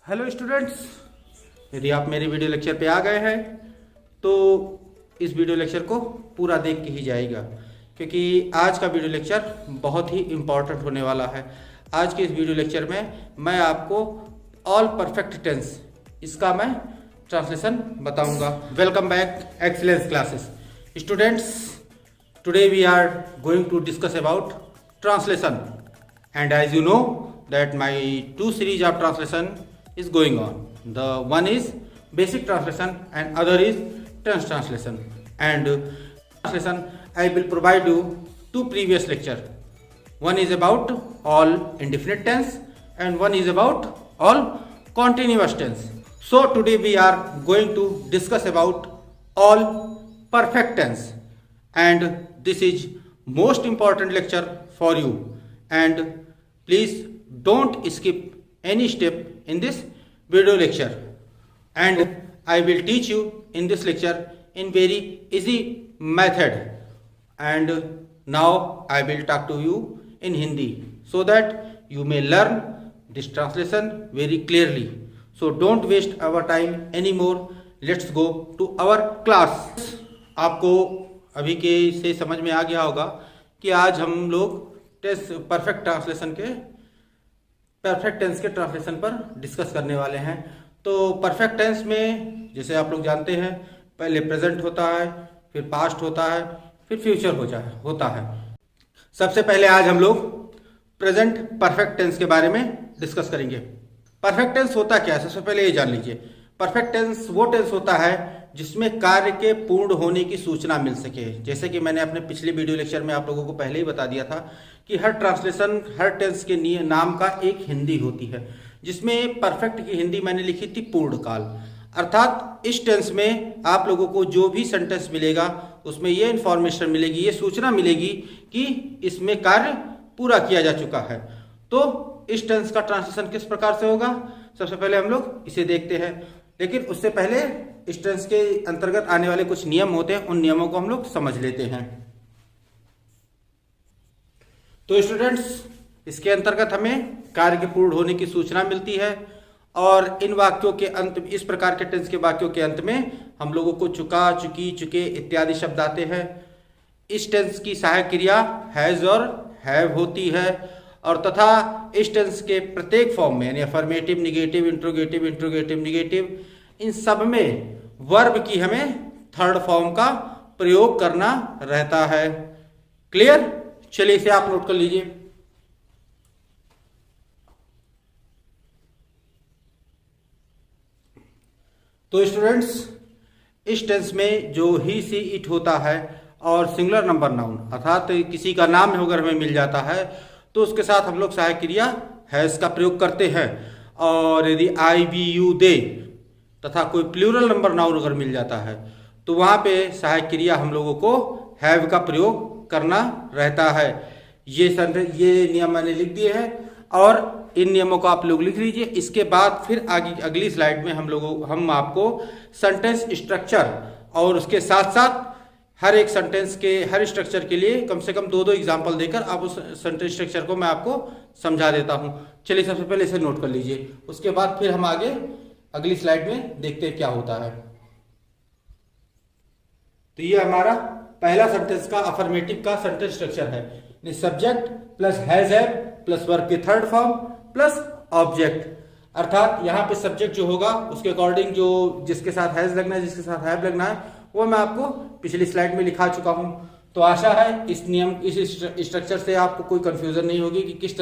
Hello students, यदि आप मेरे वीडियो लेक्चर पे आ गए हैं तो इस वीडियो लेक्चर को पूरा देख के ही जाएगा, क्योंकि आज का वीडियो लेक्चर बहुत ही इम्पॉर्टेंट होने वाला है। आज के इस वीडियो लेक्चर में मैं आपको ऑल परफेक्ट टेंस इसका मैं ट्रांसलेशन बताऊंगा। Welcome back excellence classes students. Today we are going to discuss about translation, and as you know that my two series of translation is going on. The one is basic translation and other is tense translation. And translation I will provide you two previous lecture. One is about all indefinite tense and one is about all continuous tense. So today we are going to discuss about all perfect tense, and this is most important lecture for you. And please don't skip any step in this video lecture, and I will teach you in this lecture in very easy method. And now I will talk to you in Hindi so that you may learn this translation very clearly. So don't waste our time anymore. Let's go to our class. आपको अभी के से समझ में आ गया होगा कि आज हम लोग परफेक्ट टेंस के ट्रांसलेशन पर डिस्कस करने वाले हैं। तो परफेक्ट टेंस में जैसे आप लोग जानते हैं, पहले प्रेजेंट होता है, फिर पास्ट होता है, फिर फ्यूचर होता है। सबसे पहले आज हम लोग प्रेजेंट परफेक्ट टेंस के बारे में डिस्कस करेंगे। परफेक्ट टेंस होता क्या है, सबसे पहले ये जान लीजिए। परफेक्ट टेंस वो टेंस होता है जिसमें कार्य के पूर्ण होने की सूचना मिल सके। जैसे कि मैंने अपने पिछले वीडियो लेक्चर में आप लोगों को पहले ही बता दिया था कि हर ट्रांसलेशन, हर टेंस के नाम का एक हिंदी होती है, जिसमें परफेक्ट की हिंदी मैंने लिखी थी पूर्ण काल। अर्थात इस टेंस में आप लोगों को जो भी सेंटेंस मिलेगा उसमें ये इंफॉर्मेशन मिलेगी, ये सूचना मिलेगी कि इसमें कार्य पूरा किया जा चुका है। तो इस टेंस का ट्रांसलेशन किस प्रकार से होगा, सबसे पहले हम लोग इसे देखते हैं। लेकिन उससे पहले इस टेंस के अंतर्गत आने वाले कुछ नियम होते हैं, उन नियमों को हम लोग समझ लेते हैं। तो स्टूडेंट्स, इसके अंतर्गत हमें कार्य के पूर्ण होने की सूचना मिलती है, और इन वाक्यों के अंत, इस प्रकार के टेंस के वाक्यों के अंत में हम लोगों को चुका, चुकी, चुके इत्यादि शब्द आते हैं। इस टेंस की सहायक क्रिया हैज और हैव होती है, और तथा इस टेंस के प्रत्येक फॉर्म में, यानी affirmative, negative, interrogative, interrogative, negative, इन सब में वर्ब की हमें थर्ड फॉर्म का प्रयोग करना रहता है। क्लियर? चलिए इसे आप नोट कर लीजिए। तो स्टूडेंट्स, इस टेंस में जो ही, सी, इट होता है और सिंगुलर नंबर नाउन, अर्थात किसी का नाम अगर हमें मिल जाता है तो उसके साथ हम लोग सहायक क्रिया हैज का प्रयोग करते हैं। और यदि आई, वी, यू, दे तथा कोई प्लूरल नंबर नाउन अगर मिल जाता है तो वहां पे सहायक क्रिया हम लोगों को हैव का प्रयोग करना रहता है। ये नियम मैंने लिख दिए हैं, और इन नियमों को आप लोग लिख लीजिए। इसके बाद फिर आगे अगली स्लाइड में हम आपको सेंटेंस स्ट्रक्चर और उसके साथ साथ हर एक सेंटेंस के हर स्ट्रक्चर के लिए कम से कम दो एग्जाम्पल देकर आप उस सेंटेंस स्ट्रक्चर को मैं आपको समझा देता हूं। चलिए सबसे पहले इसे नोट कर लीजिए, उसके बाद फिर हम आगे अगली स्लाइड में देखते हैं क्या होता है। तो ये हमारा पहला सेंटेंस का अफर्मेटिव का सेंटेंस स्ट्रक्चर है। Subject plus has have plus verb की थर्ड फॉर्म प्लस ऑब्जेक्ट। अर्थात यहाँ पे सब्जेक्ट जो होगा उसके अकॉर्डिंग जो जिसके साथ हैज लगना है, जिसके साथ हैव लगना है, वो मैं आपको पिछली स्लाइड में लिखा चुका हूं। तो आशा है इस स्ट्रक्चर से आपको कोई कंफ्यूजन नहीं होगी कि किस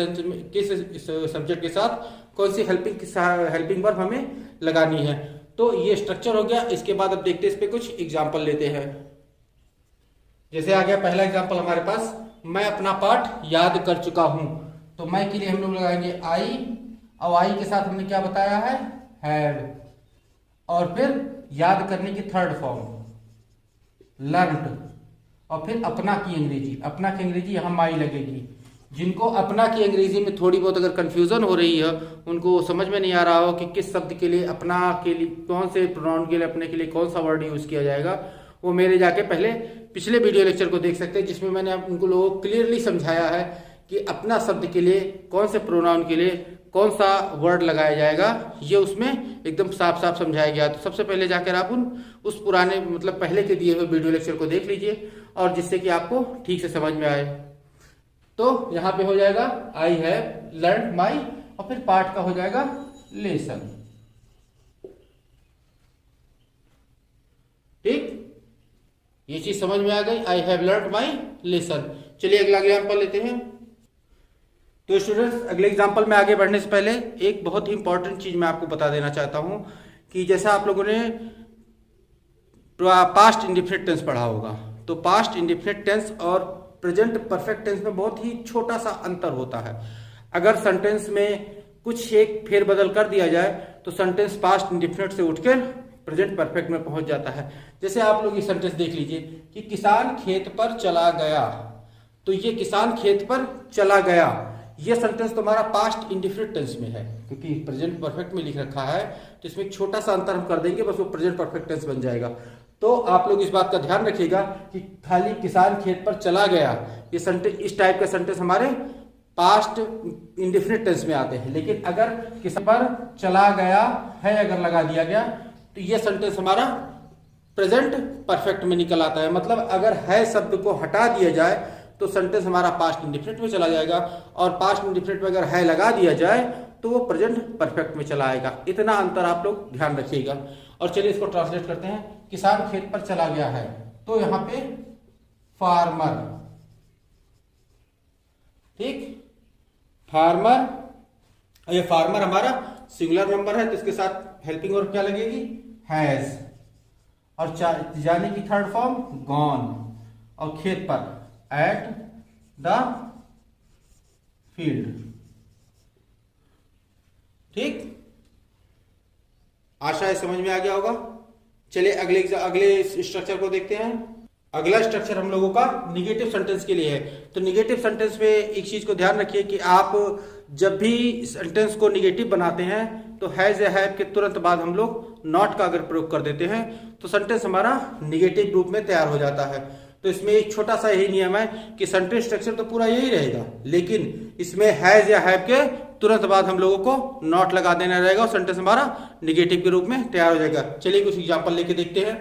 सब्जेक्ट के साथ कौन सी हेल्पिंग वर्ब हमें लगानी है। तो ये स्ट्रक्चर हो गया। इसके बाद अब देखते हैं, इस पे कुछ एग्जाम्पल लेते हैं। जैसे आ गया पहला एग्जाम्पल हमारे पास, मैं अपना पाठ याद कर चुका हूं। तो मैं के लिए हम लोग लगाएंगे आई, और आई के साथ हमने क्या बताया है, हैव, और फिर याद करने की थर्ड फॉर्म लर्नड, और फिर अपना की अंग्रेजी। अपना की अंग्रेजी यहां माई लगेगी। जिनको अपना की अंग्रेजी में थोड़ी बहुत अगर कंफ्यूजन हो रही है, उनको समझ में नहीं आ रहा हो कि किस शब्द के लिए अपना के लिए, कौन से प्रोनाउन के लिए अपने के लिए कौन सा वर्ड यूज किया जाएगा, वो मेरे जाके पहले पिछले वीडियो लेक्चर को देख सकते हैं, जिसमें मैंने उनको लोगों को क्लियरली समझाया है कि अपना शब्द के लिए कौन से प्रोनाउन के लिए कौन सा वर्ड लगाया जाएगा ये उसमें एकदम साफ साफ समझाया गया। तो सबसे पहले जाकर आप उस पुराने मतलब पहले के दिए हुए वीडियो लेक्चर को देख लीजिए और जिससे कि आपको ठीक से समझ में आए। तो यहाँ पे हो जाएगा आई हैव लर्न माई और फिर पार्ट का हो जाएगा लेसन। ठीक, ये चीज समझ में आ गई, I have learn my lesson. चलिए अगला एग्जाम्पल लेते हैं। तो स्टूडेंट्स अगले एग्जाम्पल में आगे बढ़ने से पहले एक बहुत ही इंपॉर्टेंट चीज मैं आपको बता देना चाहता हूं कि जैसा आप लोगों ने पास्ट इंडेफिनिट टेंस पढ़ा होगा, तो पास्ट इंडेफिनिट टेंस और प्रेजेंट परफेक्ट टेंस में बहुत ही छोटा सा अंतर होता है। अगर सेंटेंस में कुछ एक फेरबदल कर दिया जाए तो सेंटेंस पास्ट इंडेफिनिट से उठकर प्रेजेंट परफेक्ट में पहुंच जाता है। जैसे आप लोग ये सेंटेंस देख लीजिए कि किसान खेत पर चला गया, तो ये किसान खेत पर चला गया, ये सेंटेंस तुम्हारा पास्ट इंडेफिनिट टेंस में है क्योंकि प्रेजेंट परफेक्ट में लिख रखा है। तो इसमें एक छोटा सा अंतर हम कर देंगे, बस वो प्रेजेंट परफेक्ट टेंस बन जाएगा। तो आप लोग इस बात का ध्यान रखिएगा कि खाली किसान खेत पर चला गया, ये सेंटेंस इस टाइप का सेंटेंस हमारे पास्ट इंडेफिनिट टेंस में आते हैं। लेकिन अगर किसान पर चला गया है अगर लगा दिया गया तो ये सेंटेंस हमारा प्रेजेंट परफेक्ट में निकल आता है। मतलब अगर है शब्द को हटा दिया जाए तो सेंटेंस हमारा पास्ट इंडेफिनिट में चला जाएगा और पास्ट इंडेफिनिट में अगर है लगा दिया जाए तो वो प्रेजेंट परफेक्ट में चला आएगा। इतना अंतर आप लोग ध्यान रखिएगा। और चलिए इसको ट्रांसलेट करते हैं। किसान खेत पर चला गया है, तो यहां पे फार्मर, ठीक, फार्मर, ये फार्मर हमारा सिंगुलर नंबर है तो इसके साथ हेल्पिंग वर्ब क्या लगेगी, हैज, और जाने की थर्ड फॉर्म गॉन, और खेत पर एट द फील्ड। ठीक, आशा है समझ में आ गया होगा। चलिए अगले स्ट्रक्चर को देखते हैं। अगला स्ट्रक्चर हम लोगों का निगेटिव सेंटेंस के लिए है। तो निगेटिव सेंटेंस में एक चीज को ध्यान रखिए कि आप जब भी सेंटेंस को निगेटिव बनाते हैं तो हैज या हैव के तुरंत बाद हम लोग नॉट का अगर प्रयोग कर देते हैं तो सेंटेंस हमारा निगेटिव रूप में तैयार हो जाता है। तो इसमें एक छोटा सा यही नियम है कि सेंटेंस स्ट्रक्चर तो पूरा यही रहेगा, लेकिन इसमें हैज या हैव के तुरंत बाद हम लोगों को नॉट लगा देना रहेगा और सेंटेंस हमारा निगेटिव के रूप में तैयार हो जाएगा। चलिए कुछ एग्जांपल लेके देखते हैं।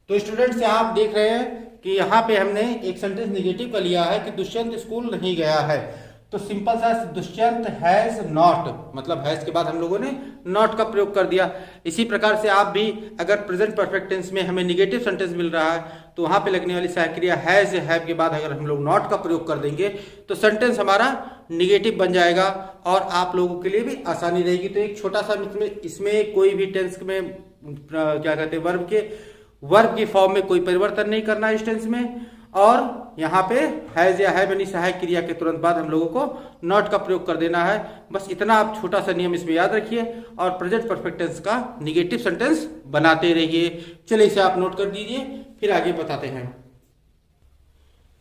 तो स्टूडेंट्स यहाँ आप देख रहे हैं कि यहाँ पे हमने एक सेंटेंस निगेटिव का लिया है कि दुष्यंत स्कूल नहीं गया है। तो सिंपल सा दुष्यंत हैज नॉट, मतलब हैज के बाद हम लोगों ने नॉट का प्रयोग कर दिया। इसी प्रकार से आप भी अगर प्रेजेंट परफेक्ट टेंस में हमें निगेटिव सेंटेंस मिल रहा है तो वहां पे लगने वाली सहायक क्रिया हैज या हैव के बाद अगर हम लोग नॉट का प्रयोग कर देंगे तो सेंटेंस हमारा निगेटिव बन जाएगा और आप लोगों के लिए भी आसानी रहेगी। तो एक छोटा सा इसमें कोई भी टेंस में क्या कहते हैं वर्ब की फॉर्म में कोई परिवर्तन नहीं करना इस टेंस में, और यहाँ पे हैज या हैव यानी सहायक क्रिया के तुरंत बाद हम लोगों को नॉट का प्रयोग कर देना है। बस इतना आप छोटा सा नियम इसमें याद रखिए और प्रेजेंट परफेक्ट टेंस का निगेटिव सेंटेंस बनाते रहिए। चलिए इसे आप नोट कर दीजिए, फिर आगे बताते हैं।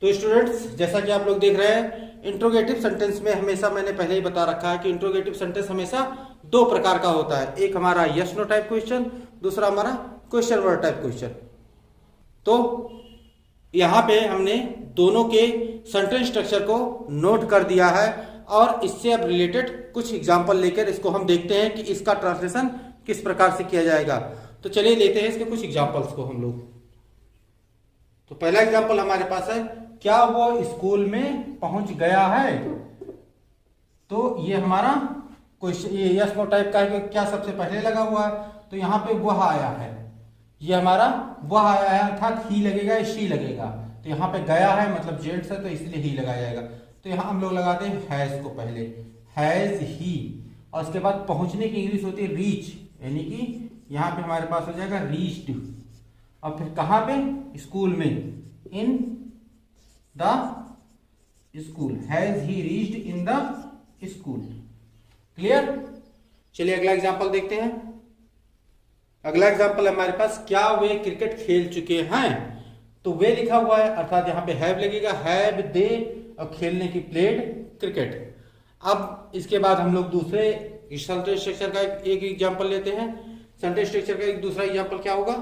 तो स्टूडेंट्स जैसा कि आप लोग देख रहे हैं इंट्रोगेटिव सेंटेंस में हमेशा मैंने पहले ही बता रखा है कि इंट्रोगेटिव सेंटेंस हमेशा दो प्रकार का होता है। एक हमारा यस नो टाइप क्वेश्चन, दूसरा हमारा क्वेश्चन वर्ड टाइप क्वेश्चन। तो यहां पे हमने दोनों के सेंटेंस स्ट्रक्चर को नोट कर दिया है और इससे अब रिलेटेड कुछ एग्जांपल लेकर इसको हम देखते हैं कि इसका ट्रांसलेशन किस प्रकार से किया जाएगा। तो चलिए लेते हैं इसके कुछ एग्जांपल्स को हम लोग। तो पहला एग्जांपल हमारे पास है, क्या वो स्कूल में पहुंच गया है। तो ये हमारा क्वेश्चन ये यस नो टाइप का है कि क्या सबसे पहले लगा हुआ है, तो यहाँ पे वह आया है, ये हमारा वह आया है अर्थात ही लगेगा या शी लगेगा। तो यहाँ पे गया है मतलब जेंट्स है तो इसलिए ही लगाया जाएगा। तो यहाँ हम लोग लगाते हैं हैज को पहले, हैज ही, और उसके बाद पहुंचने की इंग्लिश होती है रीच, यानी कि यहाँ पे हमारे पास हो जाएगा रीच्ड, और फिर कहाँ पे स्कूल में, in the school, has he reached in the school. Clear. चलिए अगला एग्जांपल देखते हैं। अगला एग्जांपल हमारे पास, क्या वे क्रिकेट खेल चुके हैं। तो वे लिखा हुआ है अर्थात यहाँ पे हैव लगेगा, हैव दे, और खेलने की प्लेड क्रिकेट। अब इसके बाद हम लोग दूसरे सेंटेंस स्ट्रक्चर का एक एग्जांपल लेते हैं। सेंटेंस स्ट्रक्चर का एक दूसरा एग्जांपल क्या होगा,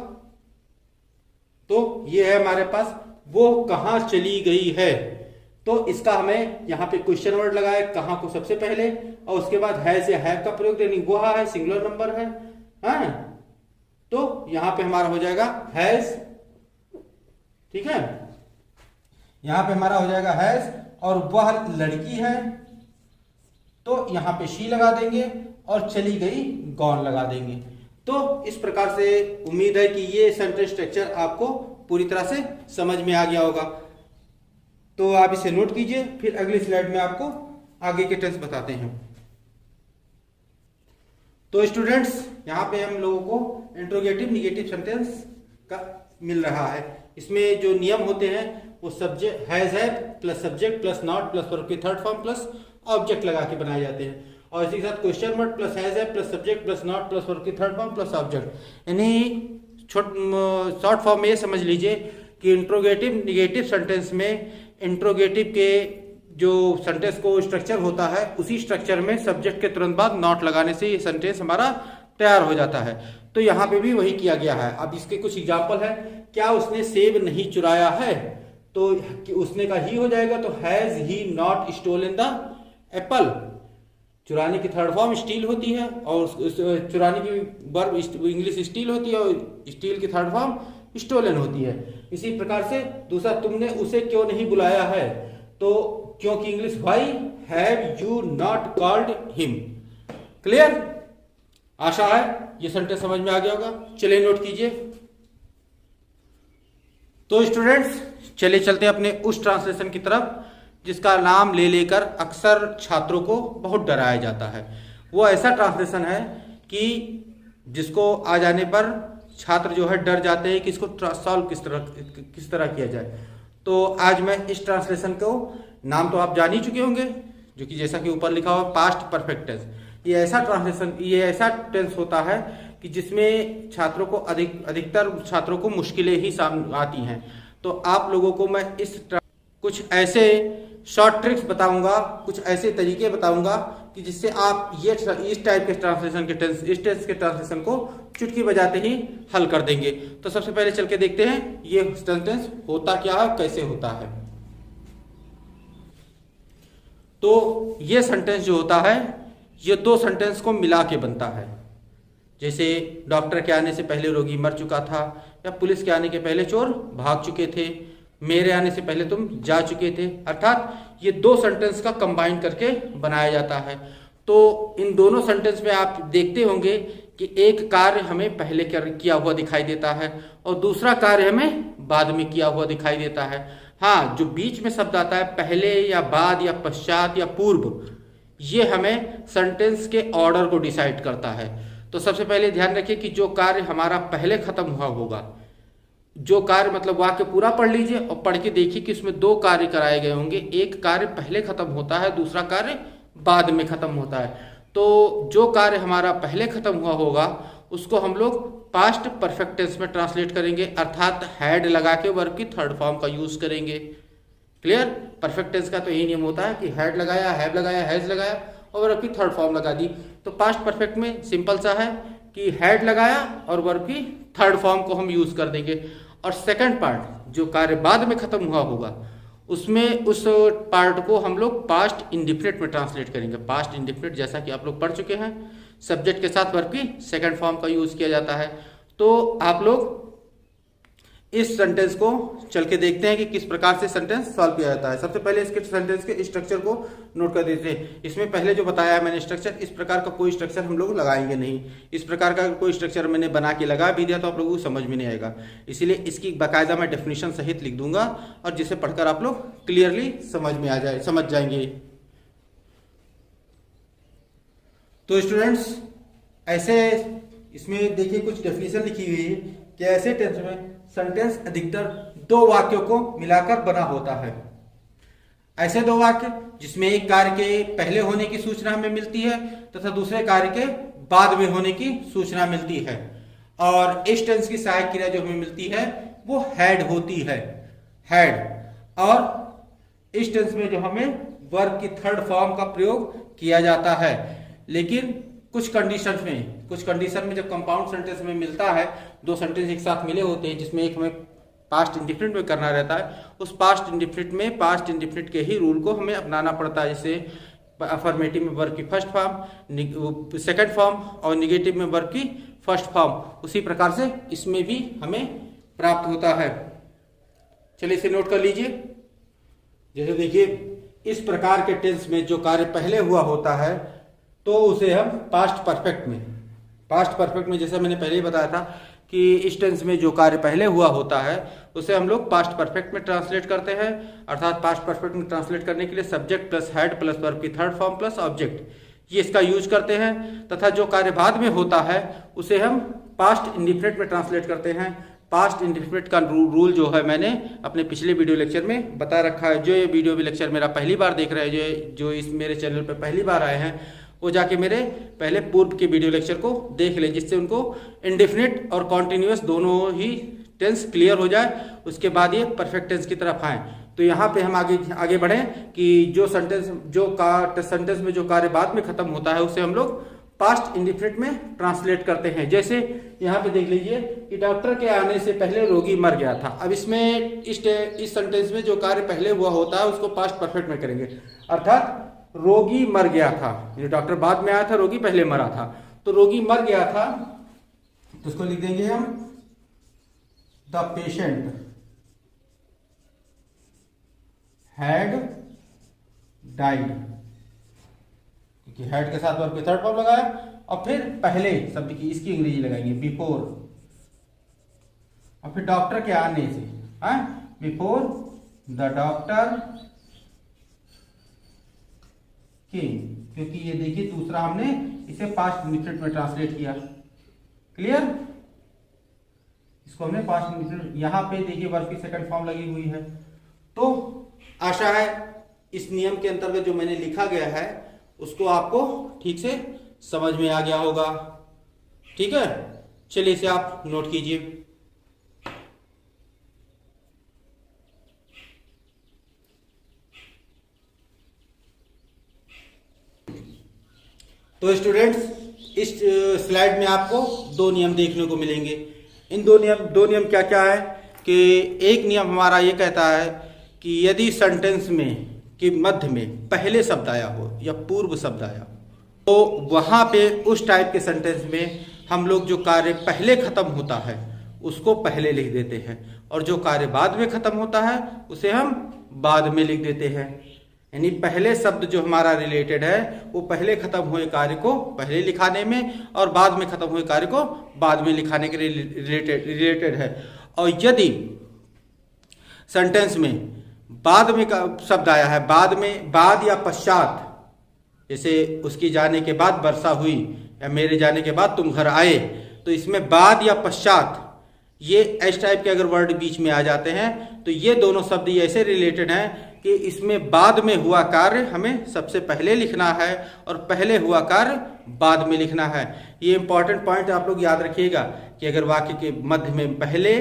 तो ये है हमारे पास, वो कहाँ चली गई है। तो इसका हमें यहाँ पे क्वेश्चन वर्ड लगा है कहाँ को सबसे पहले, और उसके बाद हैज या हैव का प्रयोग, यानी वो है सिंगुलर नंबर है, हाँ? तो यहाँ पे हमारा हो जाएगा हैज, ठीक है, यहाँ पे हमारा हो जाएगा हैज, और वह लड़की है तो यहाँ पे शी लगा देंगे, और चली गई गॉन लगा देंगे। तो इस प्रकार से उम्मीद है कि ये सेंटेंस स्ट्रक्चर आपको पूरी तरह से समझ में आ गया होगा। तो आप इसे नोट कीजिए, फिर अगली स्लाइड में आपको आगे के टेंस बताते हैं। तो स्टूडेंट्स, यहाँ पे हम लोगों को इंट्रोगेटिव निगेटिव सेंटेंस का मिल रहा है। इसमें जो नियम होते हैं वो सब्जेक्ट हैज है plus subject plus not plus verb की थर्ड फॉर्म प्लस ऑब्जेक्ट लगा के बनाए जाते हैं, और इसी के साथ क्वेश्चन वर्ड प्लस हैज है plus subject plus not plus verb की थर्ड फॉर्म प्लस ऑब्जेक्ट। यानी शॉर्ट फॉर्म में ये समझ लीजिए कि इंट्रोगेटिव निगेटिव सेंटेंस में इंट्रोगेटिव के जो सेंटेंस को स्ट्रक्चर होता है उसी स्ट्रक्चर में सब्जेक्ट के तुरंत बाद नॉट लगाने से ये सेंटेंस हमारा तैयार हो जाता है। तो यहाँ पे भी वही किया गया है। अब इसके कुछ एग्जाम्पल है। क्या उसने सेब नहीं चुराया है, तो उसने का ही हो जाएगा, तो has he not stolen the apple. चुराने की थर्ड फॉर्म स्टील होती है, और चुराने की वर्ब इंग्लिश स्टील होती है, और स्टील की थर्ड फॉर्म स्टोलन होती है। इसी प्रकार से दूसरा, तुमने उसे क्यों नहीं बुलाया है, तो क्योंकि English why have you not called him. Clear? आशा है ये सेंटेंस समझ में आ गया होगा। चलिए नोट कीजिए। तो स्टूडेंट्स, चलिए चलते हैं अपने उस ट्रांसलेशन की तरफ जिसका नाम ले लेकर अक्सर छात्रों को बहुत डराया जाता है। वो ऐसा ट्रांसलेशन है कि जिसको आ जाने पर छात्र जो है डर जाते हैं कि इसको सॉल्व किस तरह किया जाए। तो आज मैं इस ट्रांसलेशन को, नाम तो आप जान ही चुके होंगे, जो कि जैसा कि ऊपर लिखा हुआ पास्ट परफेक्ट टेंस। ये ऐसा टेंस होता है कि जिसमें छात्रों को अधिकतर छात्रों को मुश्किलें ही सामने आती हैं। तो आप लोगों को मैं कुछ ऐसे शॉर्ट ट्रिक्स बताऊंगा, कुछ ऐसे तरीके बताऊंगा कि जिससे आप ये इस टाइप के ट्रांसलेशन के टेंस, इस टेंस के ट्रांसलेशन को चुटकी बजाते ही हल कर देंगे। तो सबसे पहले चल के देखते हैं ये सेंटेंस होता क्या है, कैसे होता है। तो ये सेंटेंस जो होता है ये दो सेंटेंस को मिला के बनता है। जैसे डॉक्टर के आने से पहले रोगी मर चुका था, या पुलिस के आने के पहले चोर भाग चुके थे, मेरे आने से पहले तुम जा चुके थे। अर्थात ये दो सेंटेंस का कंबाइन करके बनाया जाता है। तो इन दोनों सेंटेंस में आप देखते होंगे कि एक कार्य हमें पहले किया हुआ दिखाई देता है और दूसरा कार्य हमें बाद में किया हुआ दिखाई देता है। हाँ, जो बीच में शब्द आता है पहले या बाद या पश्चात या पूर्व, ये हमें सेंटेंस के ऑर्डर को डिसाइड करता है। तो सबसे पहले ध्यान रखिए कि जो कार्य हमारा पहले खत्म हुआ होगा, जो कार्य मतलब वाक्य पूरा पढ़ लीजिए और पढ़ के देखिए कि उसमें दो कार्य कराए गए होंगे। एक कार्य पहले खत्म होता है, दूसरा कार्य बाद में खत्म होता है। तो जो कार्य हमारा पहले खत्म हुआ होगा उसको हम लोग पास्ट परफेक्ट टेंस में ट्रांसलेट करेंगे, अर्थात हैड लगा के वर्ब की थर्ड फॉर्म का यूज करेंगे। क्लियर? परफेक्ट टेंस का तो यही नियम होता है कि हैड लगाया, हैव लगाया, हैज लगाया और वर्ब की थर्ड फॉर्म लगा दी। तो पास्ट परफेक्ट में सिंपल सा है कि हैड लगाया और वर्ब की थर्ड फॉर्म को हम यूज कर देंगे। और सेकंड पार्ट जो कार्य बाद में खत्म हुआ होगा उसमें उस पार्ट को हम लोग पास्ट इंडिफिनिट में ट्रांसलेट करेंगे। पास्ट इंडिफिनिट जैसा कि आप लोग पढ़ चुके हैं, सब्जेक्ट के साथ वर्ब की सेकंड फॉर्म का यूज किया जाता है। तो आप लोग इस सेंटेंस को चल के देखते हैं कि किस प्रकार से सेंटेंस सॉल्व किया जाता है। सबसे पहले इसके सेंटेंस के स्ट्रक्चर को नोट कर देते हैं। इसमें पहले जो बताया है मैंने स्ट्रक्चर, इस प्रकार का कोई स्ट्रक्चर हम लोग लगाएंगे नहीं। इस प्रकार का कोई स्ट्रक्चर मैंने बना के लगा भी दिया तो आप लोगों को समझ में नहीं आएगा, इसीलिए इसकी बाकायदा मैं डेफिनेशन सहित लिख दूंगा और जिसे पढ़कर आप लोग क्लियरली समझ जाएंगे। तो स्टूडेंट्स, ऐसे इसमें देखिए कुछ डेफिनेशन लिखी हुई है कि ऐसे टेंस में सेंटेंस अधिकतर दो वाक्यों को मिलाकर बना होता है। ऐसे दो वाक्य जिसमें एक कार्य के पहले होने की सूचना हमें मिलती है तथा दूसरे कार्य के बाद में होने की सूचना मिलती है। और इस टेंस की सहायक क्रिया जो हमें मिलती है वो हैड होती है, हैड। और इस टेंस में जो हमें वर्ब की थर्ड फॉर्म का प्रयोग किया जाता है। लेकिन कुछ कंडीशन में जब कंपाउंड सेंटेंस में मिलता है, दो सेंटेंस एक साथ मिले होते हैं जिसमें एक हमें पास्ट इंडेफिनिट में करना रहता है, उस पास्ट इंडेफिनिट में पास्ट इंडेफिनिट के ही रूल को हमें अपनाना पड़ता है। जैसे अफर्मेटिव में वर्ब की फर्स्ट फॉर्म, सेकंड फॉर्म और निगेटिव में वर्ब की फर्स्ट फॉर्म, उसी प्रकार से इसमें भी हमें प्राप्त होता है। चलिए इसे नोट कर लीजिए। जैसे देखिए, इस प्रकार के टेंस में जो कार्य पहले हुआ होता है तो उसे हम पास्ट परफेक्ट में जैसा मैंने पहले ही बताया था कि इस टेंस में जो कार्य पहले हुआ होता है उसे हम लोग पास्ट परफेक्ट में ट्रांसलेट करते हैं। अर्थात पास्ट परफेक्ट में ट्रांसलेट करने के लिए subject plus head plus verb की थर्ड फॉर्म प्लस ऑब्जेक्ट, ये इसका यूज करते हैं। तथा जो कार्य बाद में होता है उसे हम पास्ट इंडेफिनिट में ट्रांसलेट करते हैं। पास्ट इंडेफिनिट का रूल जो है मैंने अपने पिछले वीडियो लेक्चर में बता रखा है। जो ये वीडियो लेक्चर मेरा पहली बार देख रहे हैं, जो इस मेरे चैनल पर पहली बार आए हैं, वो जाके मेरे पहले पूर्व के वीडियो लेक्चर को देख लें, जिससे उनको इंडेफिनिट और कॉन्टिन्यूअस दोनों ही टेंस क्लियर हो जाए। उसके बाद ये परफेक्ट टेंस की तरफ आए। तो यहाँ पे हम आगे बढ़ें कि जो सेंटेंस में जो कार्य बाद में खत्म होता है उसे हम लोग पास्ट इंडेफिनिट में ट्रांसलेट करते हैं। जैसे यहाँ पे देख लीजिए कि डॉक्टर के आने से पहले रोगी मर गया था। अब इसमें इस सेंटेंस में जो कार्य पहले हुआ होता है उसको पास्ट परफेक्ट में करेंगे। अर्थात रोगी मर गया था, ये डॉक्टर बाद में आया था, रोगी पहले मरा था। तो रोगी मर गया था तो उसको लिख देंगे हम द पेशेंट हैड डाइड, क्योंकि हैड के साथ वर्ब के थर्ड फॉर्म लगाया और फिर पहले शब्द की इसकी अंग्रेजी लगाएंगे बिफोर, और फिर डॉक्टर के आने से बिफोर द डॉक्टर केम, क्योंकि ये देखिए दूसरा हमने इसे पास्ट इंडेफिनिट में ट्रांसलेट किया। क्लियर? इसको हमने पास्ट इंडेफिनिट, यहां पे देखिए वर्ब की सेकंड फॉर्म लगी हुई है। तो आशा है इस नियम के अंतर्गत जो मैंने लिखा गया है उसको आपको ठीक से समझ में आ गया होगा। ठीक है, चलिए इसे आप नोट कीजिए। तो स्टूडेंट्स, इस स्लाइड में आपको दो नियम देखने को मिलेंगे। इन दो नियम क्या क्या है कि एक नियम हमारा ये कहता है कि यदि सेंटेंस में कि मध्य में पहले शब्द आया हो या पूर्व शब्द आया हो तो वहां पे उस टाइप के सेंटेंस में हम लोग जो कार्य पहले खत्म होता है उसको पहले लिख देते हैं, और जो कार्य बाद में खत्म होता है उसे हम बाद में लिख देते हैं। यानी पहले शब्द जो हमारा रिलेटेड है वो पहले खत्म हुए कार्य को पहले लिखाने में और बाद में खत्म हुए कार्य को बाद में लिखाने के रिलेटेड है। और यदि सेंटेंस में बाद में शब्द आया है, बाद या पश्चात, जैसे उसकी जाने के बाद वर्षा हुई या मेरे जाने के बाद तुम घर आए, तो इसमें बाद या पश्चात ये इस टाइप के अगर वर्ड बीच में आ जाते हैं तो ये दोनों शब्द ऐसे रिलेटेड हैं कि इसमें बाद में हुआ कार्य हमें सबसे पहले लिखना है और पहले हुआ कार्य बाद में लिखना है। ये इंपॉर्टेंट पॉइंट आप लोग याद रखिएगा कि अगर वाक्य के मध्य में पहले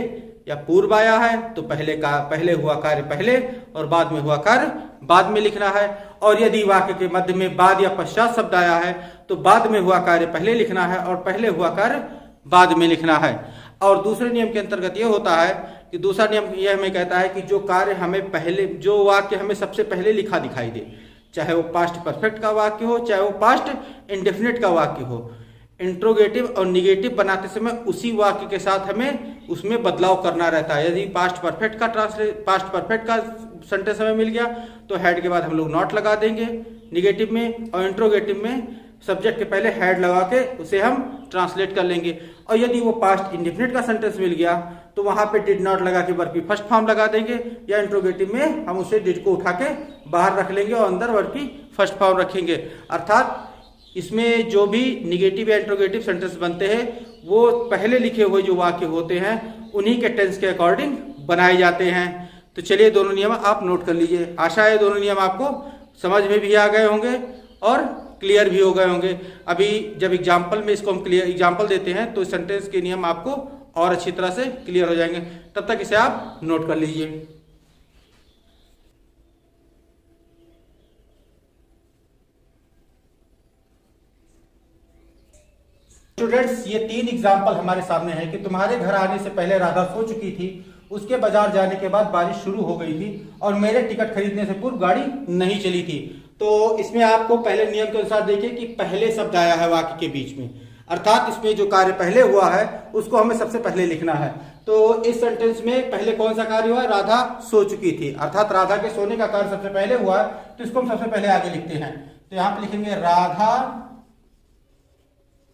या पूर्व आया है तो पहले हुआ कार्य पहले और बाद में हुआ कार्य बाद में लिखना है, और यदि वाक्य के मध्य में बाद या पश्चात शब्द आया है तो बाद में हुआ कार्य पहले लिखना है और पहले हुआ कार्य बाद में लिखना है। और दूसरे नियम के अंतर्गत यह होता है कि दूसरा नियम यह हमें कहता है कि जो कार्य हमें पहले, जो वाक्य हमें सबसे पहले लिखा दिखाई दे, चाहे वो पास्ट परफेक्ट का वाक्य हो चाहे वो पास्ट इंडेफिनिट का वाक्य हो, इंट्रोगेटिव और निगेटिव बनाते समय उसी वाक्य के साथ हमें उसमें बदलाव करना रहता है। यदि पास्ट परफेक्ट का सेंटेंस हमें मिल गया तो हेड के बाद हम लोग नॉट लगा देंगे निगेटिव में, और इंट्रोगेटिव में सब्जेक्ट के पहले हेड लगा के उसे हम ट्रांसलेट कर लेंगे। और यदि वो पास्ट इंडेफिनिट का सेंटेंस मिल गया तो वहां पे डिड नॉट लगा के वर्ब की फर्स्ट फॉर्म लगा देंगे, या इंट्रोगेटिव में हम उसे डिड को उठा के बाहर रख लेंगे और अंदर वर्ब की फर्स्ट फॉर्म रखेंगे। अर्थात इसमें जो भी निगेटिव या इंट्रोगेटिव सेंटेंस बनते हैं वो पहले लिखे हुए जो वाक्य होते हैं उन्हीं के टेंस के अकॉर्डिंग बनाए जाते हैं। तो चलिए दोनों नियम आप नोट कर लीजिए। आशा है दोनों नियम आपको समझ में भी आ गए होंगे और क्लियर भी हो गए होंगे। अभी जब एग्जाम्पल में इसको हम क्लियर एग्जाम्पल देते हैं तो सेंटेंस के नियम आपको और अच्छी तरह से क्लियर हो जाएंगे, तब तक इसे आप नोट कर लीजिए। स्टूडेंट्स, ये 3 एग्जाम्पल हमारे सामने है कि तुम्हारे घर आने से पहले राधा सो चुकी थी, उसके बाजार जाने के बाद बारिश शुरू हो गई थी और मेरे टिकट खरीदने से पूर्व गाड़ी नहीं चली थी। तो इसमें आपको पहले नियम के अनुसार देखिए कि पहले शब्द आया है वाक्य के बीच में, अर्थात इसमें जो कार्य पहले हुआ है उसको हमें सबसे पहले लिखना है। तो इस सेंटेंस में पहले कौन सा कार्य हुआ? राधा सो चुकी थी, अर्थात राधा के सोने का कार्य सबसे पहले हुआ है, तो इसको हम सबसे पहले आगे लिखते हैं। तो यहां पर लिखेंगे राधा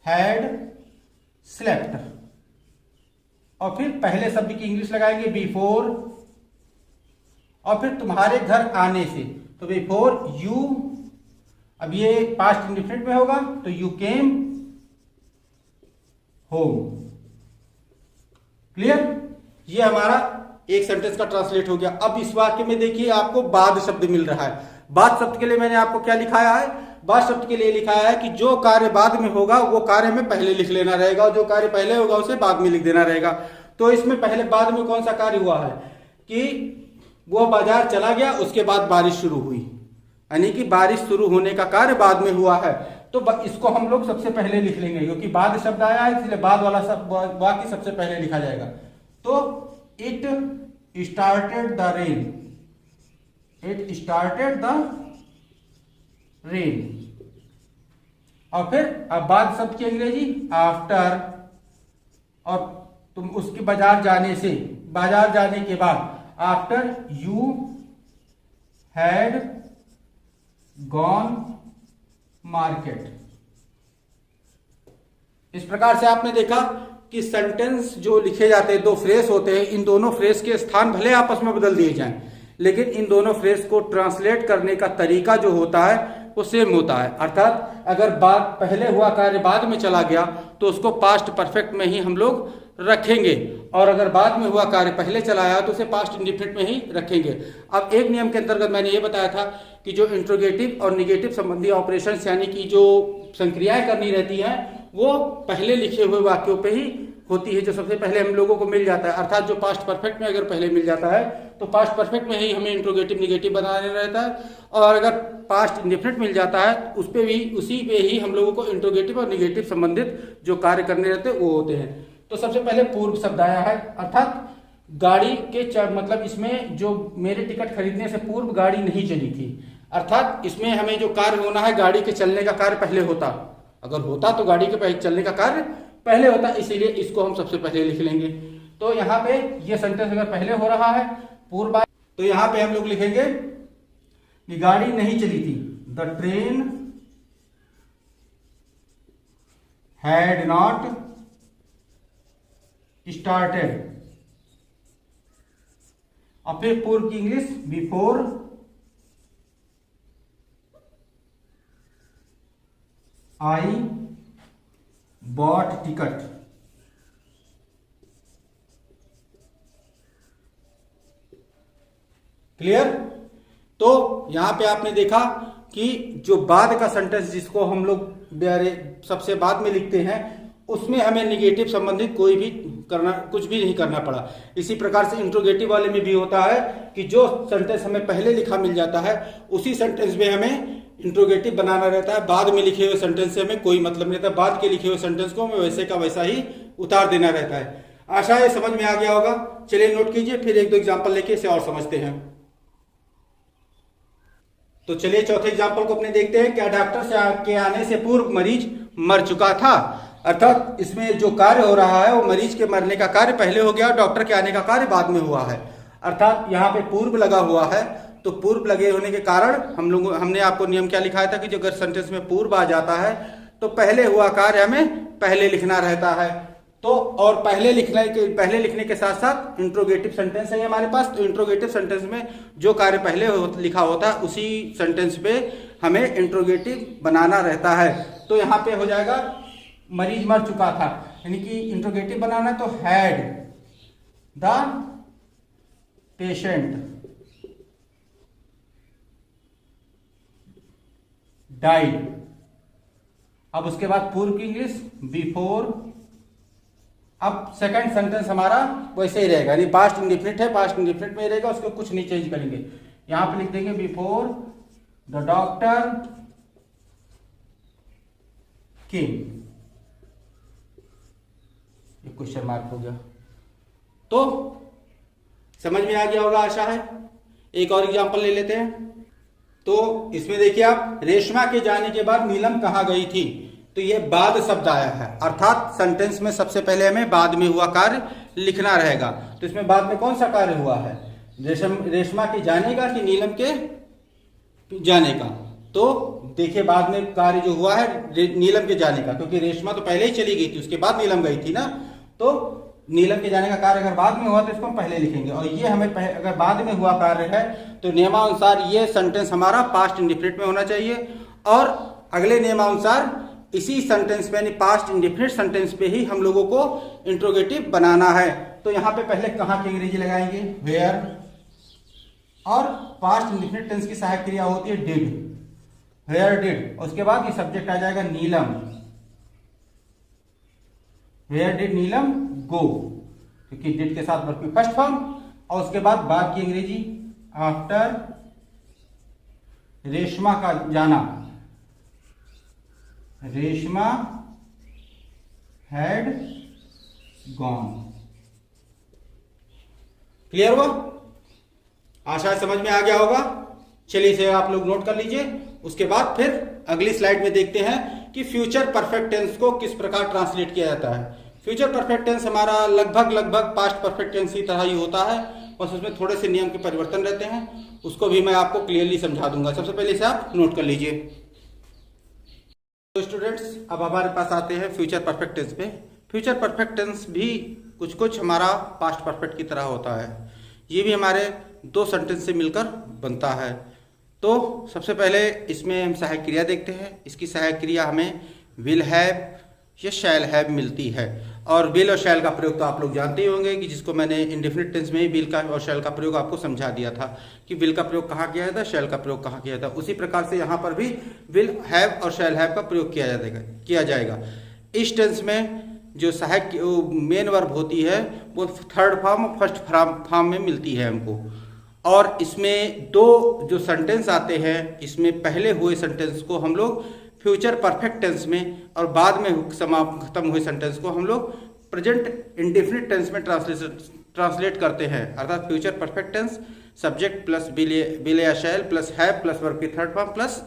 हैड स्लेप्ट, और फिर पहले शब्द की इंग्लिश लगाएंगे बिफोर, और फिर तुम्हारे घर आने से, तो बिफोर यू, अब ये पास्ट इंडेफिनिट में होगा तो यू केम होम। क्लियर? ये हमारा एक सेंटेंस का ट्रांसलेट हो गया। अब इस वाक्य में देखिए आपको बाद शब्द मिल रहा है। बाद शब्द के लिए मैंने आपको क्या लिखाया है? बाद शब्द के लिए लिखाया है कि जो कार्य बाद में होगा वो कार्य में पहले लिख लेना रहेगा, और जो कार्य पहले होगा उसे बाद में लिख देना रहेगा। तो इसमें पहले बाद में कौन सा कार्य हुआ है कि वो बाजार चला गया, उसके बाद बारिश शुरू हुई, यानी कि बारिश शुरू होने का कार्य बाद में हुआ है। तो इसको हम लोग सबसे पहले लिख लेंगे, क्योंकि बाद शब्द आया है इसलिए बाद वाला वाक्य सबसे पहले लिखा जाएगा। तो it started the rain, it started the rain, और फिर अब बाद शब्द की अंग्रेजी आफ्टर, और तुम उसके बाजार जाने से, बाजार जाने के बाद after you had gone market. इस प्रकार से आपने देखा कि सेंटेंस जो लिखे जाते हैं, दो फ्रेज होते हैं, इन दोनों फ्रेज के स्थान भले आपस में बदल दिए जाएं, लेकिन इन दोनों फ्रेज को ट्रांसलेट करने का तरीका जो होता है वो सेम होता है। अर्थात अगर बाद पहले हुआ कार्य बाद में चला गया तो उसको पास्ट परफेक्ट में ही हम लोग रखेंगे, और अगर बाद में हुआ कार्य पहले चला आया तो उसे पास्ट इंडिफिनिट में ही रखेंगे। अब एक नियम के अंतर्गत मैंने ये बताया था कि जो इंट्रोगेटिव और निगेटिव संबंधी ऑपरेशंस, यानी कि जो संक्रियाएं करनी रहती हैं, वो पहले लिखे हुए वाक्यों पे ही होती है, जो सबसे पहले हम लोगों को मिल जाता है। अर्थात जो पास्ट परफेक्ट में अगर पहले मिल जाता है तो पास्ट परफेक्ट में ही हमें इंट्रोगेटिव निगेटिव बनाना रहता है, और अगर पास्ट इंडेफिनिट मिल जाता है उस पे भी, उसी पे ही हम लोगों को इंट्रोगेटिव और निगेटिव संबंधित जो कार्य करने रहते हैं वो होते हैं। तो सबसे पहले पूर्व शब्द आया है, अर्थात गाड़ी के मतलब इसमें जो मेरे टिकट खरीदने से पूर्व गाड़ी नहीं चली थी, अर्थात इसमें हमें जो कार्य होना है गाड़ी के चलने का कार्य पहले होता, अगर होता तो गाड़ी के चलने का कार्य पहले होता, इसीलिए इसको हम सबसे पहले लिख लेंगे। तो यहाँ पे ये सेंटेंस अगर पहले हो रहा है पूर्व, तो यहाँ पे हम लोग लिखेंगे कि गाड़ी नहीं चली थी, the train had not started, और फिर पूर्व की English before I bought ticket. Clear? तो यहां पे आपने देखा कि जो बाद का सेंटेंस जिसको हम लोग सबसे बाद में लिखते हैं उसमें हमें निगेटिव संबंधित कोई भी कुछ भी नहीं करना पड़ा। इसी प्रकार से इंट्रोगेटिव वाले में भी होता है कि जो सेंटेंस हमें पहले लिखा मिल जाता है उसी सेंटेंस में हमें इंट्रोगेटिव बनाना रहता है, बाद में लिखे हुए सेंटेंस से हमें कोई मतलब नहीं रहता, बाद के लिखे हुए सेंटेंस को हमें वैसे का वैसा ही उतार देना रहता है। आशा है समझ में आ गया होगा। चलिए नोट कीजिए, फिर एक दो एग्जाम्पल लेके इसे और समझते हैं। तो चलिए चौथे एग्जाम्पल को अपने देखते हैं। क्या डॉक्टर के आने से पूर्व मरीज मर चुका था? अर्थात इसमें जो कार्य हो रहा है वो मरीज के मरने का कार्य पहले हो गया, डॉक्टर के आने का कार्य बाद में हुआ है। अर्थात यहाँ पे पूर्व लगा हुआ है, तो पूर्व लगे होने के कारण हमने आपको नियम क्या लिखाया था कि अगर सेंटेंस में पूर्व आ जाता है तो पहले हुआ कार्य हमें पहले लिखना रहता है। तो और पहले लिखने के साथ साथ इंट्रोगेटिव सेंटेंस है हमारे पास, तो इंट्रोगेटिव सेंटेंस में जो कार्य पहले लिखा होता है उसी सेंटेंस पे हमें इंट्रोगेटिव बनाना रहता है। तो यहाँ पे हो जाएगा मरीज मर चुका था, यानी कि इंट्रोगेटिव बनाना तो हैड द पेशेंट डाइड। अब उसके बाद पूर्व की इंग्लिश बिफोर। अब सेकंड सेंटेंस हमारा वैसे ही रहेगा, यानी पास्ट इंडेफिनिट है, पास्ट इंडेफिनिट में ही रहेगा, उसको कुछ नहीं चेंज करेंगे। यहां पे लिख देंगे बिफोर द डॉक्टर केम, ये क्वेश्चन मार्क हो गया। तो समझ में आ गया होगा आशा है। एक और एग्जांपल ले लेते हैं। तो इसमें देखिए आप, रेशमा के जाने के बाद नीलम कहाँ गई थी, तो ये बाद शब्द आया है, अर्थात सेंटेंस में सबसे पहले हमें बाद में हुआ कार्य लिखना रहेगा। तो इसमें बाद में कौन सा कार्य हुआ है, रेशमा के जाने का कि नीलम के जाने का। तो देखिए बाद में कार्य जो हुआ है नीलम के जाने का, क्योंकि रेशमा तो पहले ही चली गई थी, उसके बाद नीलम गई थी ना। तो नीलम के जाने का कार्य अगर बाद में हुआ तो इसको हम पहले लिखेंगे, और ये हमें अगर बाद में हुआ कार्य है तो नियमानुसार ये सेंटेंस हमारा पास्ट इंडिफिनिट में होना चाहिए, और अगले नियमानुसार इसी सेंटेंस पे यानी पास्ट इंडिफिनिट सेंटेंस पे ही हम लोगों को इंट्रोगेटिव बनाना है। तो यहाँ पे पहले कहाँ की अंग्रेजी लगाएंगे, वेयर, और पास्ट इंडिफिनिट टेंस की सहायक क्रिया होती है डिड, वेयर डिड। उसके बाद ये सब्जेक्ट आ जाएगा नीलम, वेयर डिड नीलम गो, क्योंकि डिड के साथ वर्ब की फर्स्ट फॉर्म। और उसके बाद की अंग्रेजी आफ्टर रेशमा का जाना, रेशमा हैड गॉन। क्लियर हुआ, आशा समझ में आ गया होगा। चलिए इसे आप लोग नोट कर लीजिए। उसके बाद फिर अगली स्लाइड में देखते हैं कि फ्यूचर परफेक्ट टेंस को किस प्रकार ट्रांसलेट किया जाता है। फ्यूचर परफेक्ट टेंस हमारा लगभग पास्ट परफेक्ट टेंस की तरह ही होता है, बस उसमें थोड़े से नियम के परिवर्तन रहते हैं, उसको भी मैं आपको क्लियरली समझा दूंगा। सबसे पहले इसे आप नोट कर लीजिए। तो स्टूडेंट्स अब हमारे पास आते हैं फ्यूचर परफेक्ट टेंस पे। फ्यूचर परफेक्ट टेंस भी कुछ हमारा पास्ट परफेक्ट की तरह होता है। ये भी हमारे दो सेंटेंस से मिलकर बनता है। तो सबसे पहले इसमें हम सहायक क्रिया देखते हैं। इसकी सहायक क्रिया हमें विल हैव या शैल हैव मिलती है, और विल और शैल का प्रयोग तो आप लोग जानते ही होंगे कि जिसको मैंने इंडेफिनिट टेंस में ही विल का और शैल का प्रयोग आपको समझा दिया था कि विल का प्रयोग कहाँ किया जाता है, शैल का प्रयोग कहाँ किया जाता है। उसी प्रकार से यहाँ पर भी विल हैव और शैल हैव का प्रयोग किया जाएगा। इस टेंस में जो सहायक मेन वर्ब होती है वो थर्ड फॉर्म और फर्स्ट फॉर्म में मिलती है हमको, और इसमें दो जो सेंटेंस आते हैं, इसमें पहले हुए सेंटेंस को हम लोग फ्यूचर परफेक्ट टेंस में, और बाद में खत्म हुए सेंटेंस को हम लोग प्रेजेंट इंडेफिनिट टेंस में ट्रांसलेट करते हैं। अर्थात future perfect tense subject plus will या shall plus have plus verb की थर्ड फॉर्म प्लस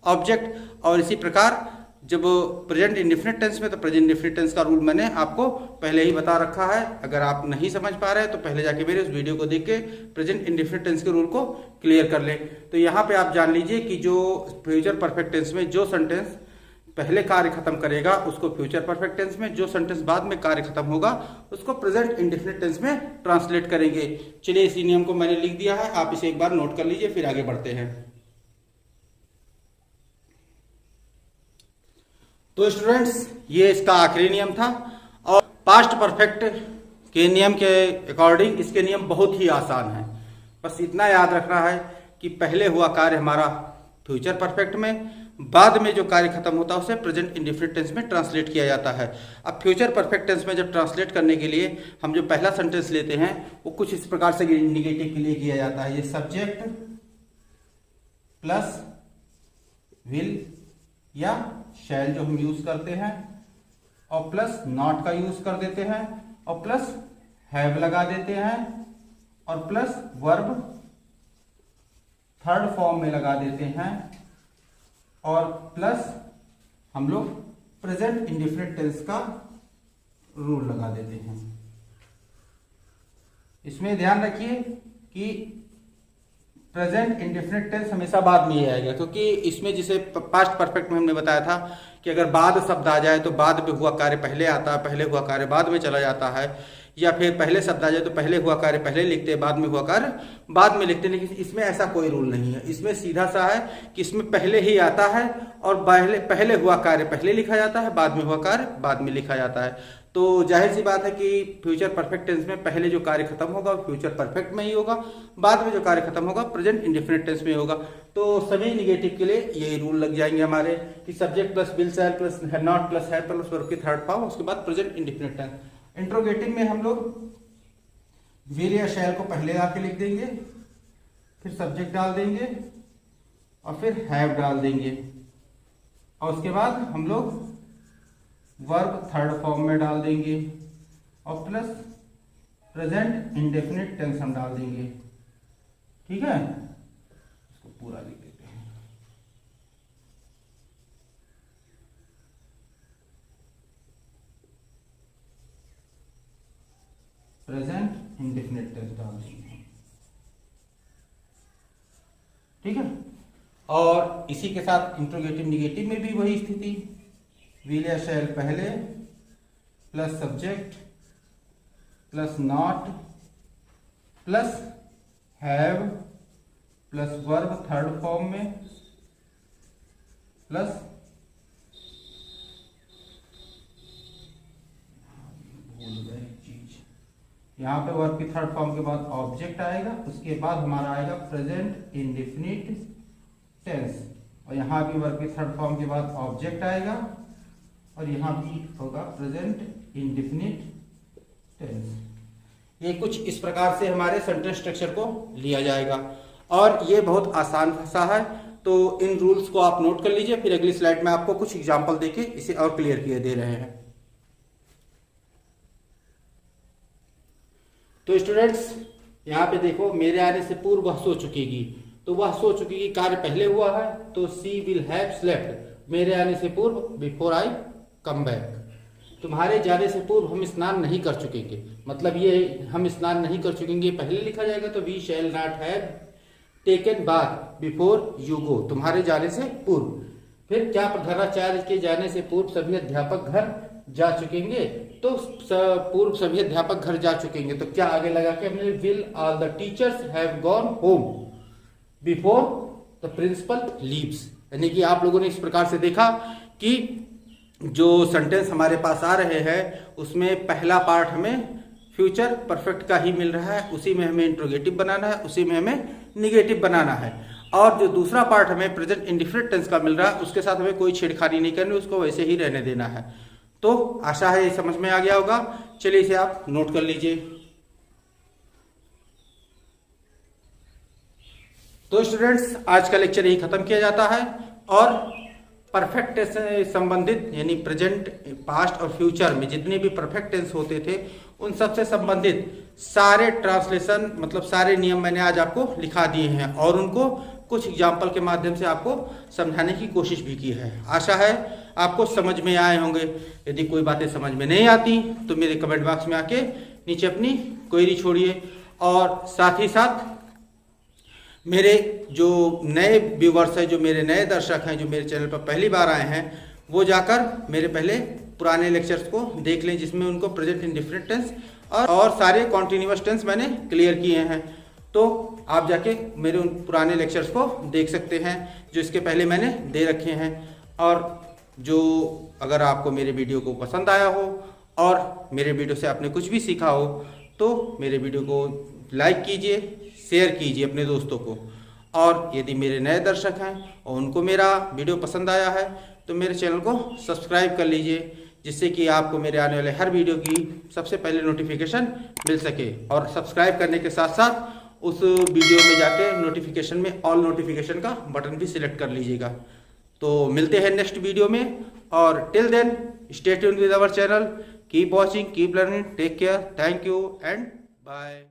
ऑब्जेक्ट, और इसी प्रकार जब प्रेजेंट इंडेफिनिट टेंस में, तो प्रेजेंट इंडेफिनिट टेंस का रूल मैंने आपको पहले ही बता रखा है। अगर आप नहीं समझ पा रहे हैं तो पहले जाके मेरे उस वीडियो को देख के प्रेजेंट इंडेफिनिट टेंस के रूल को क्लियर कर लें। तो यहाँ पे आप जान लीजिए कि जो फ्यूचर परफेक्ट टेंस में जो सेंटेंस पहले कार्य खत्म करेगा उसको फ्यूचर परफेक्ट टेंस में, जो सेंटेंस बाद में कार्य खत्म होगा उसको प्रेजेंट इंडेफिनिट टेंस में ट्रांसलेट करेंगे। चलिए इसी नियम को मैंने लिख दिया है, आप इसे एक बार नोट कर लीजिए, फिर आगे बढ़ते हैं। तो स्टूडेंट्स ये इसका आखिरी नियम था, और पास्ट परफेक्ट के नियम के अकॉर्डिंग इसके नियम बहुत ही आसान हैं। बस इतना याद रखना है कि पहले हुआ कार्य हमारा फ्यूचर परफेक्ट में, बाद में जो कार्य खत्म होता है उसे प्रेजेंट इंडेफिनिट टेंस में ट्रांसलेट किया जाता है। अब फ्यूचर परफेक्ट टेंस में जब ट्रांसलेट करने के लिए हम जो पहला सेंटेंस लेते हैं वो कुछ इस प्रकार से इंडिकेटिव के लिए किया जाता है। ये सब्जेक्ट प्लस विल या शैल जो हम यूज करते हैं, और प्लस नॉट का यूज कर देते हैं, और प्लस हैव लगा देते हैं, और प्लस वर्ब थर्ड फॉर्म में लगा देते हैं, और प्लस हम लोग प्रेजेंट इंडेफिनिट टेंस का रूल लगा देते हैं। इसमें ध्यान रखिए कि प्रेजेंट इंडेफिनिट टेंस हमेशा बाद में ही आएगा, क्योंकि इसमें जिसे पास्ट परफेक्ट में हमने बताया था कि अगर बाद शब्द आ जाए तो बाद में हुआ कार्य पहले आता है, पहले हुआ कार्य बाद में चला जाता है, या फिर पहले शब्द आ जाए तो पहले हुआ कार्य पहले लिखते हैं, बाद में हुआ कार्य बाद में लिखते हैं। लेकिन इसमें ऐसा कोई रूल नहीं है। इसमें सीधा सा है कि इसमें पहले ही आता है, और पहले हुआ कार्य पहले लिखा जाता है, बाद में हुआ कार्य बाद में लिखा जाता है। तो जाहिर सी बात है कि फ्यूचर परफेक्ट टेंस में पहले जो कार्य खत्म होगा फ्यूचर परफेक्ट में ही होगा, बाद में जो कार्य खत्म होगा प्रेजेंट इंडेफिनिट टेंस में होगा। तो सभी निगेटिव के लिए यही रूल लग जाएंगे हमारे कि subject plus will shell plus not plus है प्लस वर्ब की थर्ड फॉर्म, उसके बाद प्रेजेंट इंडेफिनिट टेंस। इंट्रोगेटिव में हम लोग विल या शैल को पहले आके लिख देंगे, फिर सब्जेक्ट डाल देंगे, और फिर हैव डाल देंगे, और उसके बाद हम लोग वर्ब थर्ड फॉर्म में डाल देंगे, और प्लस प्रेजेंट इंडेफिनिट टेंस हम डाल देंगे। ठीक है, इसको पूरा लिख देते हैं। प्रेजेंट इंडेफिनिट टेंस डाल देंगे। ठीक है, और इसी के साथ इंट्रोगेटिव निगेटिव में भी वही स्थिति, विल या शैल पहले plus subject plus not plus have plus verb third form में प्लस भूल गए चीज, यहाँ पे वर्ब की थर्ड फॉर्म के बाद ऑब्जेक्ट आएगा, उसके बाद हमारा आएगा प्रेजेंट इंडेफिनिट टेंस, और यहाँ भी वर्ब की थर्ड फॉर्म के बाद ऑब्जेक्ट आएगा, और यहाँ भी होगा प्रेजेंट इंडेफिनिट टेंस। ये कुछ इस प्रकार से हमारे सेंटेंस स्ट्रक्चर को लिया जाएगा, और ये बहुत आसान भाषा है, तो इन रूल्स को आप नोट कर लीजिए। फिर अगली स्लाइड में आपको कुछ एग्जांपल देके इसे और क्लियर किए दे रहे हैं। तो स्टूडेंट्स यहाँ पे देखो, मेरे आने से पूर्व वह सो चुकेगी, तो वह सो चुकेगी कार्य पहले हुआ है, तो सी विल हैव स्लेप्ट मेरे आने से पूर्व, बिफोर आई कम बैक। तुम्हारे जाने से पूर्व हम स्नान नहीं कर चुकेंगे, मतलब ये हम स्नान नहीं कर चुकेंगे पहले लिखा जाएगा, तो we shall not have taken bath before you go, तुम्हारे जाने से पूर्व। फिर क्या प्रधानाचार्य के जाने से पूर्व सभी अध्यापक घर जा चुकेंगे, तो पूर्व सभी अध्यापक घर जा चुकेंगे, तो क्या आगे लगा के हमने will all the teachers have gone home before the principal leaves. यानी कि आप लोगों ने इस प्रकार से देखा कि जो सेंटेंस हमारे पास आ रहे हैं उसमें पहला पार्ट हमें फ्यूचर परफेक्ट का ही मिल रहा है, उसी में हमें इंट्रोगेटिव बनाना है, उसी में हमें निगेटिव बनाना है, और जो दूसरा पार्ट हमें प्रेजेंट इंडिफरेंट टेंस का मिल रहा है उसके साथ हमें कोई छेड़खानी नहीं करनी, उसको वैसे ही रहने देना है। तो आशा है ये समझ में आ गया होगा। चलिए इसे आप नोट कर लीजिए। तो स्टूडेंट्स आज का लेक्चर यही खत्म किया जाता है, और परफेक्ट टेंस से संबंधित यानी प्रेजेंट, पास्ट और फ्यूचर में जितने भी परफेक्ट टेंस होते थे उन सब से संबंधित सारे ट्रांसलेशन, मतलब सारे नियम मैंने आज आपको लिखा दिए हैं, और उनको कुछ एग्जाम्पल के माध्यम से आपको समझाने की कोशिश भी की है। आशा है आपको समझ में आए होंगे। यदि कोई बातें समझ में नहीं आती तो मेरे कमेंट बॉक्स में आके नीचे अपनी क्वेरी छोड़िए, और साथ ही साथ मेरे जो नए व्यूवर्स हैं, जो मेरे नए दर्शक हैं, जो मेरे चैनल पर पहली बार आए हैं, वो जाकर मेरे पहले पुराने लेक्चर्स को देख लें, जिसमें उनको प्रेजेंट इंडिफरेंट टेंस और सारे कॉन्टिन्यूअस टेंस मैंने क्लियर किए हैं। तो आप जाके मेरे उन पुराने लेक्चर्स को देख सकते हैं जो इसके पहले मैंने दे रखे हैं। और जो अगर आपको मेरे वीडियो को पसंद आया हो और मेरे वीडियो से आपने कुछ भी सीखा हो, तो मेरे वीडियो को लाइक कीजिए, शेयर कीजिए अपने दोस्तों को। और यदि मेरे नए दर्शक हैं और उनको मेरा वीडियो पसंद आया है तो मेरे चैनल को सब्सक्राइब कर लीजिए, जिससे कि आपको मेरे आने वाले हर वीडियो की सबसे पहले नोटिफिकेशन मिल सके। और सब्सक्राइब करने के साथ साथ उस वीडियो में जाके नोटिफिकेशन में ऑल नोटिफिकेशन का बटन भी सिलेक्ट कर लीजिएगा। तो मिलते हैं नेक्स्ट वीडियो में, और till then stay tuned with our channel. Keep watching, keep learning, take care, thank you and bye.